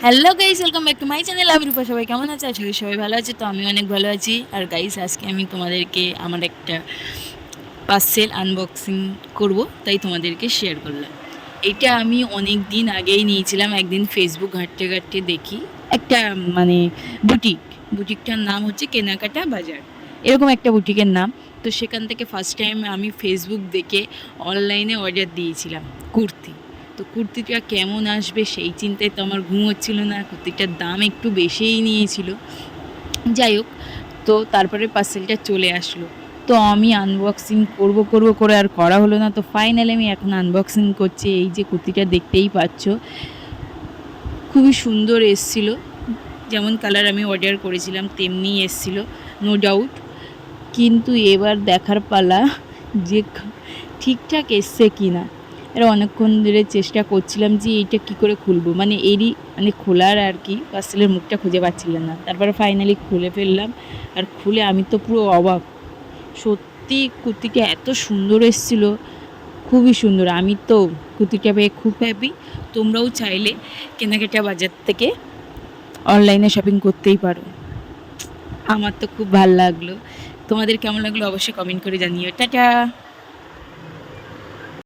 Hello guys, welcome back to my channel. আমি রূপা। সবাই কেমন আছে? আশা করি সবাই ভালো আছে। তো আমি অনেক ভালো আছি। আর গাইস, আজকে আমি তোমাদেরকে আমার একটা পার্সেল আনবক্সিং করব, তাই তোমাদেরকে শেয়ার করলাম। এটা আমি অনেক দিন আগেই নিয়েছিলাম। একদিন ফেসবুক ঘাঁটতে ঘাঁটতে দেখি একটা মানে বুটিকটার নাম হচ্ছে কেনাকাটা বাজার, এরকম একটা বুটিকের নাম। তো সেখান থেকে ফার্স্ট টাইম আমি ফেসবুক দেখে অনলাইনে অর্ডার দিয়েছিলাম কুর্তি। তো কুর্তিটা কেমন আসবে সেই চিন্তায় তো আমার ঘুম হচ্ছিল না। কুর্তিটার দাম একটু বেশিই নিয়েছিল। যাই হোক, তো তারপরে পার্সেলটা চলে আসলো। তো আমি আনবক্সিং করব করে আর করা হলো না। তো ফাইনালি আমি এখন আনবক্সিং করছি। এই যে কুর্তিটা দেখতেই পাচ্ছ, খুবই সুন্দর এসছিল। যেমন কালার আমি অর্ডার করেছিলাম তেমনিই এসছিল, নো ডাউট। কিন্তু এবার দেখার পালা যে ঠিকঠাক এসছে কি না। এরা অনেকক্ষণ ধরে চেষ্টা করছিলাম যে এইটা কী করে খুলবো, মানে এরই মানে খোলার আর কি পার্সেলের মুখটা খুঁজে পাচ্ছিলাম না। তারপরে ফাইনালি খুলে ফেললাম। আর খুলে আমি তো পুরো অবাক। সত্যি কুর্তিটা এত সুন্দর এসেছিলো, খুবই সুন্দর। আমি তো কুর্তিটা পেয়ে খুব হ্যাপি। তোমরাও চাইলে কেনাকাটা বাজার থেকে অনলাইনে শপিং করতেই পারো। আমার তো খুব ভালো লাগলো। তোমাদের কেমন লাগলো অবশ্যই কমেন্ট করে জানিও। টাটা।